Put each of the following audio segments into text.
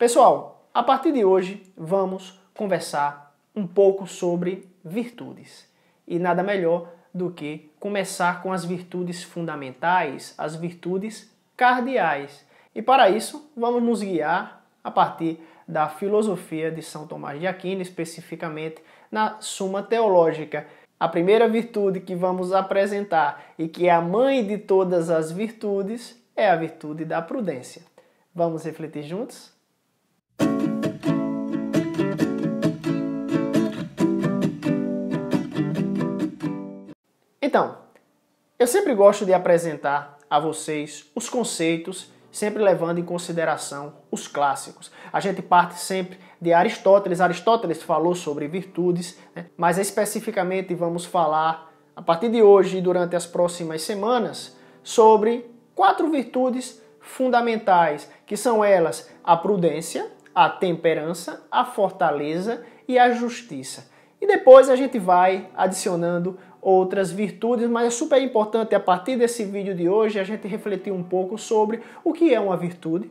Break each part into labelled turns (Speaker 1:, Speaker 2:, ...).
Speaker 1: Pessoal, a partir de hoje vamos conversar um pouco sobre virtudes. E nada melhor do que começar com as virtudes fundamentais, as virtudes cardeais. E para isso, vamos nos guiar a partir da filosofia de São Tomás de Aquino, especificamente na Suma Teológica. A primeira virtude que vamos apresentar e que é a mãe de todas as virtudes é a virtude da prudência. Vamos refletir juntos? Então, eu sempre gosto de apresentar a vocês os conceitos, sempre levando em consideração os clássicos. A gente parte sempre de Aristóteles. Aristóteles falou sobre virtudes, né? Mas especificamente vamos falar, a partir de hoje e durante as próximas semanas, sobre 4 virtudes fundamentais, que são elas a prudência, a temperança, a fortaleza e a justiça. E depois a gente vai adicionando outras virtudes, mas é super importante a partir desse vídeo de hoje a gente refletir um pouco sobre o que é uma virtude,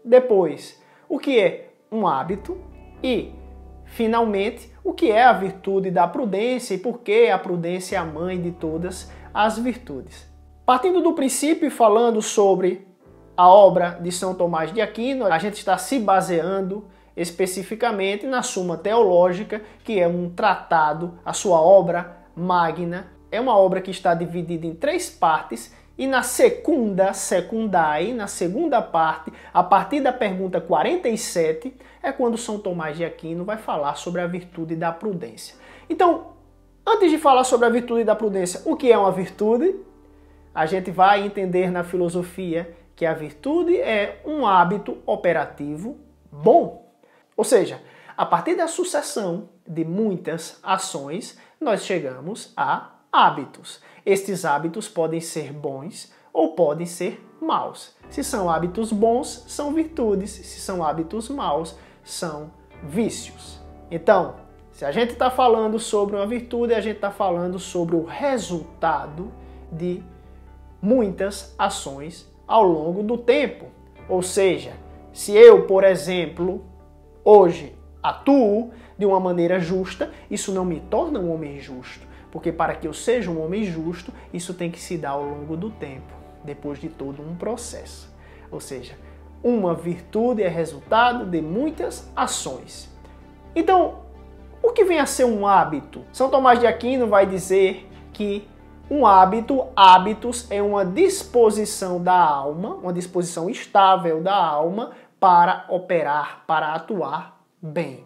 Speaker 1: depois o que é um hábito e, finalmente, o que é a virtude da prudência e por que a prudência é a mãe de todas as virtudes. Partindo do princípio e falando sobre a obra de São Tomás de Aquino, a gente está se baseando especificamente na Suma Teológica, que é um tratado, a sua obra magna. É uma obra que está dividida em 3 partes e na segunda parte, a partir da pergunta 47, é quando São Tomás de Aquino vai falar sobre a virtude da prudência. Então, antes de falar sobre a virtude da prudência, o que é uma virtude? A gente vai entender na filosofia que a virtude é um hábito operativo bom. Ou seja, a partir da sucessão de muitas ações, nós chegamos a hábitos. Estes hábitos podem ser bons ou podem ser maus. Se são hábitos bons, são virtudes. Se são hábitos maus, são vícios. Então, se a gente está falando sobre uma virtude, a gente está falando sobre o resultado de muitas ações ao longo do tempo. Ou seja, se eu, por exemplo, hoje atuo de uma maneira justa, isso não me torna um homem justo, porque para que eu seja um homem justo, isso tem que se dar ao longo do tempo, depois de todo um processo. Ou seja, uma virtude é resultado de muitas ações. Então, o que vem a ser um hábito? São Tomás de Aquino vai dizer que um hábito, hábitos, é uma disposição da alma, uma disposição estável da alma para operar, para atuar bem.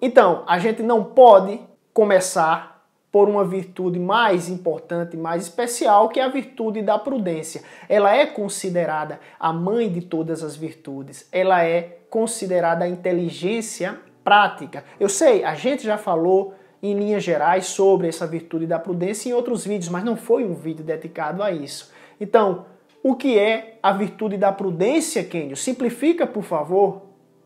Speaker 1: Então, a gente não pode começar por uma virtude mais importante, mais especial, que é a virtude da prudência. Ela é considerada a mãe de todas as virtudes. Ela é considerada a inteligência prática. Eu sei, a gente já falou em linhas gerais sobre essa virtude da prudência em outros vídeos, mas não foi um vídeo dedicado a isso. Então, o que é a virtude da prudência, Kenio? Simplifica, por favor.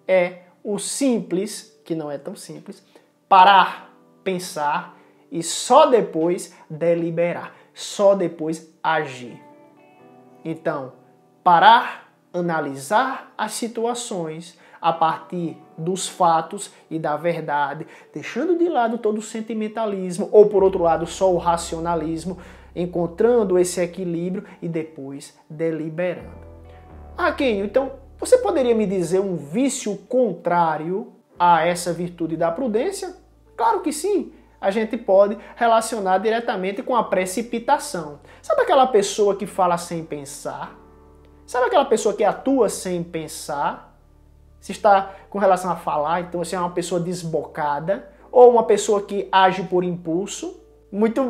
Speaker 1: É o simples, que não é tão simples, parar, pensar e só depois deliberar, só depois agir. Então, parar, analisar as situações a partir dos fatos e da verdade, deixando de lado todo o sentimentalismo, ou por outro lado só o racionalismo, encontrando esse equilíbrio e depois deliberando. Kenio, então você poderia me dizer um vício contrário a essa virtude da prudência? Claro que sim. A gente pode relacionar diretamente com a precipitação. Sabe aquela pessoa que fala sem pensar? Sabe aquela pessoa que atua sem pensar? Se está com relação a falar, então você é uma pessoa desbocada, ou uma pessoa que age por impulso. Muito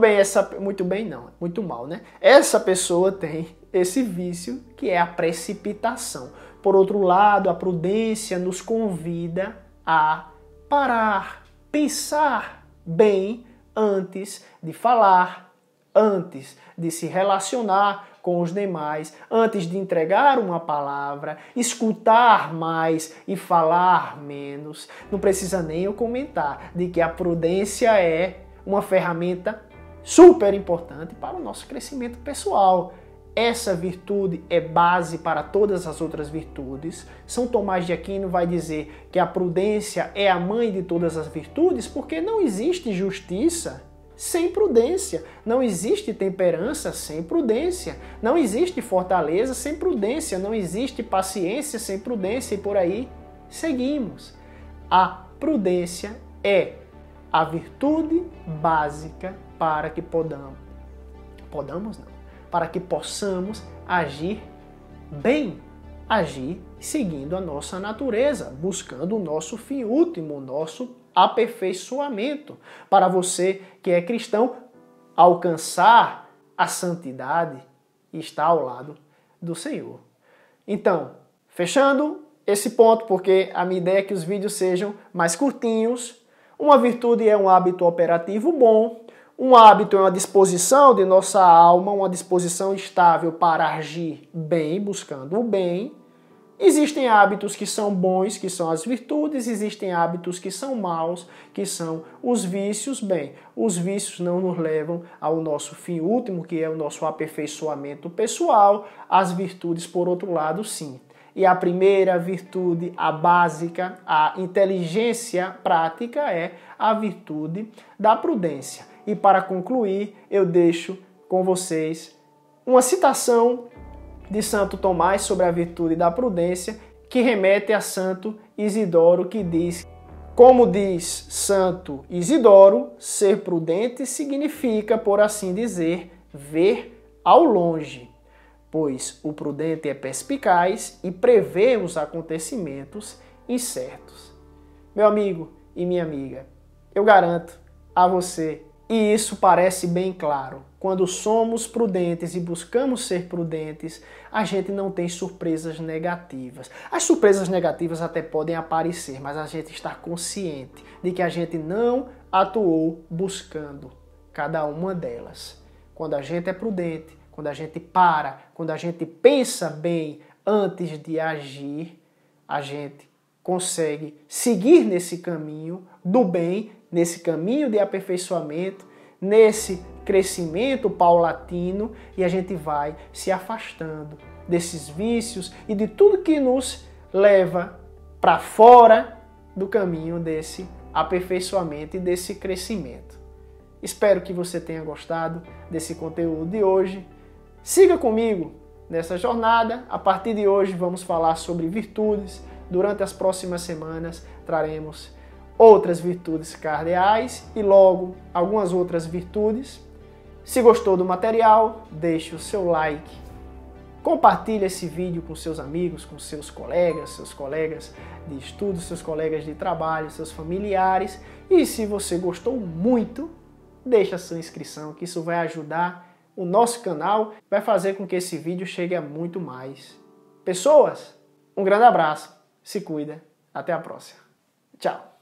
Speaker 1: mal, né? Essa pessoa tem esse vício que é a precipitação. Por outro lado, a prudência nos convida a parar, pensar bem antes de falar, antes de se relacionar com os demais, antes de entregar uma palavra, escutar mais e falar menos. Não precisa nem eu comentar de que a prudência é uma ferramenta super importante para o nosso crescimento pessoal. essa virtude é base para todas as outras virtudes. São Tomás de Aquino vai dizer que a prudência é a mãe de todas as virtudes, porque não existe justiça sem prudência, não existe temperança sem prudência, não existe fortaleza sem prudência, não existe paciência sem prudência, e por aí seguimos. A prudência é a virtude básica para que para que possamos agir bem, agir seguindo a nossa natureza, buscando o nosso fim último, o nosso aperfeiçoamento. Para você que é cristão, alcançar a santidade e estar ao lado do Senhor. Então, fechando esse ponto, porque a minha ideia é que os vídeos sejam mais curtinhos. Uma virtude é um hábito operativo bom. Um hábito é uma disposição de nossa alma, uma disposição estável para agir bem, buscando o bem. Existem hábitos que são bons, que são as virtudes, existem hábitos que são maus, que são os vícios. Bem, os vícios não nos levam ao nosso fim último, que é o nosso aperfeiçoamento pessoal. As virtudes, por outro lado, sim. E a primeira virtude, a básica, a inteligência prática, é a virtude da prudência. E para concluir, eu deixo com vocês uma citação de Santo Tomás sobre a virtude da prudência, que remete a Santo Isidoro, que diz: como diz Santo Isidoro, ser prudente significa, por assim dizer, ver ao longe, pois o prudente é perspicaz e prevê os acontecimentos incertos. Meu amigo e minha amiga, eu garanto a você, e isso parece bem claro, quando somos prudentes e buscamos ser prudentes, a gente não tem surpresas negativas. As surpresas negativas até podem aparecer, mas a gente está consciente de que a gente não atuou buscando cada uma delas. Quando a gente é prudente, quando a gente para, quando a gente pensa bem antes de agir, a gente consegue seguir nesse caminho do bem, nesse caminho de aperfeiçoamento, nesse crescimento paulatino, e a gente vai se afastando desses vícios e de tudo que nos leva para fora do caminho desse aperfeiçoamento e desse crescimento. Espero que você tenha gostado desse conteúdo de hoje. Siga comigo nessa jornada. A partir de hoje vamos falar sobre virtudes. Durante as próximas semanas traremos outras virtudes cardeais e logo algumas outras virtudes. Se gostou do material, deixe o seu like. Compartilhe esse vídeo com seus amigos, com seus colegas de estudo, seus colegas de trabalho, seus familiares. E se você gostou muito, deixe a sua inscrição, que isso vai ajudar o nosso canal, vai fazer com que esse vídeo chegue a muito mais pessoas. Um grande abraço, se cuida, até a próxima. Tchau!